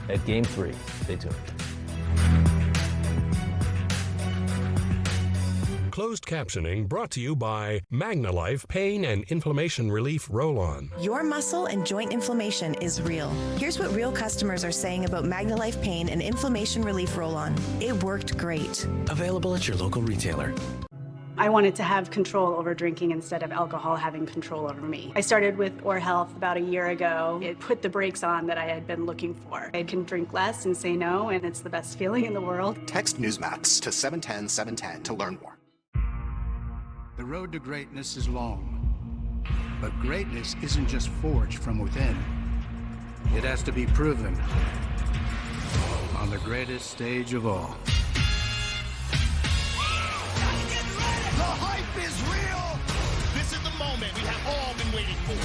at Game 3. Stay tuned. Closed captioning brought to you by MagnaLife Pain and Inflammation Relief Roll-On. Your muscle and joint inflammation is real. Here's what real customers are saying about MagnaLife Pain and Inflammation Relief Roll-On. It worked great. Available at your local retailer. I wanted to have control over drinking instead of alcohol having control over me. I started with Or Health about a year ago. It put the brakes on that I had been looking for. I can drink less and say no, and it's the best feeling in the world. Text Newsmax to 710-710 to learn more. The road to greatness is long, but greatness isn't just forged from within. It has to be proven on the greatest stage of all. The hype is real! This is the moment we have all been waiting for.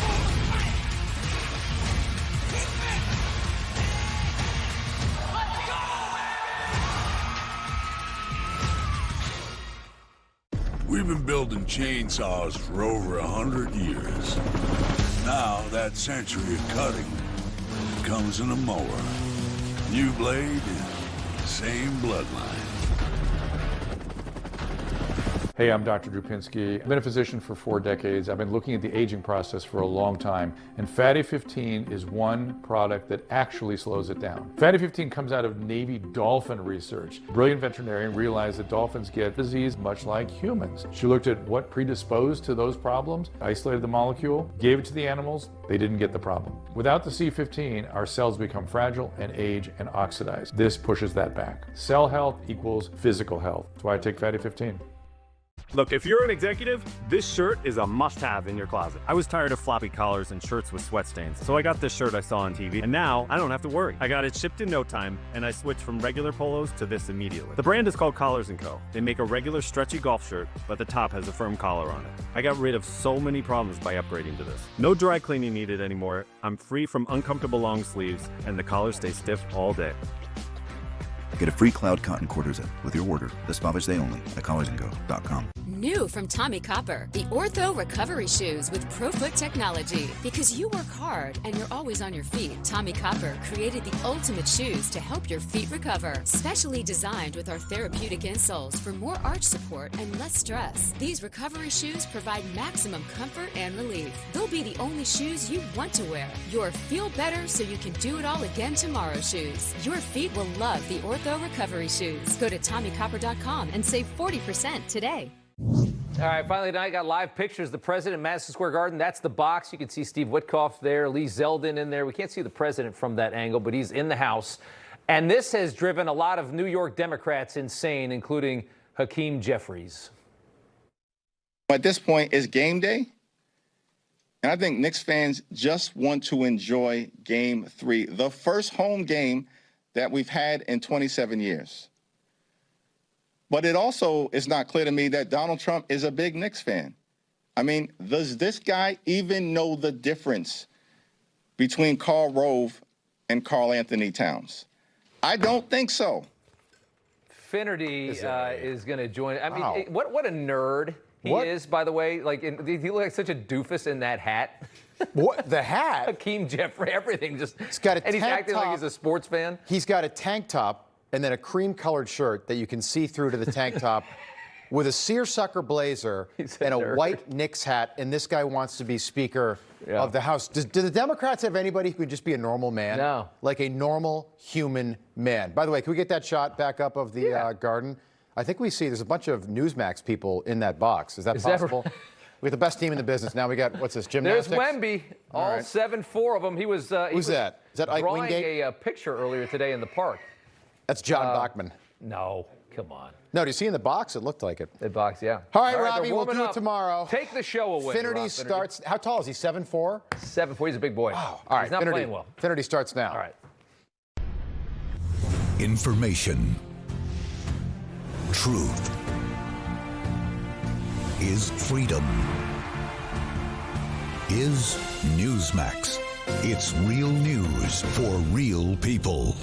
We've been building chainsaws for over 100 years. Now that century of cutting comes in a mower. New blade, same bloodline. Hey, I'm Dr. Drupinski. I've been a physician for 4 decades. I've been looking at the aging process for a long time, and Fatty 15 is one product that actually slows it down. Fatty 15 comes out of Navy dolphin research. A brilliant veterinarian realized that dolphins get disease much like humans. She looked at what predisposed to those problems, isolated the molecule, gave it to the animals, they didn't get the problem. Without the C15, our cells become fragile and age and oxidize. This pushes that back. Cell health equals physical health. That's why I take Fatty 15. Look, if you're an executive, this shirt is a must-have in your closet. I was tired of floppy collars and shirts with sweat stains, so I got this shirt I saw on TV, and now I don't have to worry. I got it shipped in no time, and I switched from regular polos to this immediately. The brand is called Collars & Co. They make a regular stretchy golf shirt, but the top has a firm collar on it. I got rid of so many problems by upgrading to this. No dry cleaning needed anymore. I'm free from uncomfortable long sleeves, and the collars stay stiff all day. Get a free Cloud Cotton Quarter Zip with your order this Father's Day only at collarsandgo.com. New from Tommy Copper, the Ortho Recovery Shoes with ProFoot technology. Because you work hard and you're always on your feet, Tommy Copper created the ultimate shoes to help your feet recover. Specially designed with our therapeutic insoles for more arch support and less stress. These recovery shoes provide maximum comfort and relief. They'll be the only shoes you want to wear. Your feel better so you can do it all again tomorrow shoes. Your feet will love the Ortho Recovery Shoes. Go to TommyCopper.com and save 40% today. All right, finally tonight, got live pictures of the president at Madison Square Garden. That's the box. You can see Steve Witkoff there, Lee Zeldin in there. We can't see the president from that angle, but he's in the house. And this has driven a lot of New York Democrats insane, including Hakeem Jeffries. At this point, it's game day. And I think Knicks fans just want to enjoy Game 3, the first home game that we've had in 27 years. But it also is not clear to me that Donald Trump is a big Knicks fan. I mean, does this guy even know the difference between Karl Rove and Karl Anthony Towns? I don't think so. Finnerty is going to join. I mean, what a nerd he is, by the way. Like, he looks like such a doofus in that hat. What, the hat? Hakeem Jeffrey, everything just. He's got a and he's tank acting top. like he's a sports fan. He's got a tank top and then a cream-colored shirt that you can see through to the tank top with a seersucker blazer and a white Knicks hat, and this guy wants to be Speaker of the House. Do the Democrats have anybody who could just be a normal man? No. Like a normal human man. By the way, can we get that shot back up of the garden? I think we see there's a bunch of Newsmax people in that box. Is that possible? We got the best team in the business. Now we got, what's this, gymnastics? There's Wemby, all 7'4" of them. He was. Who's that? Is that Ike drawing Wingate? a picture earlier today in the park. That's John Bachman. No, come on. No, do you see in the box? It looked like it. The box, yeah. All right, Robbie, we'll do it tomorrow. Take the show away. Finnerty starts. How tall is he? 7'4"? 7'4". He's a big boy. Wow. All right, he's not Finnerty, playing well. Finnerty starts now. All right. Information. Truth is freedom. Is Newsmax. It's real news for real people.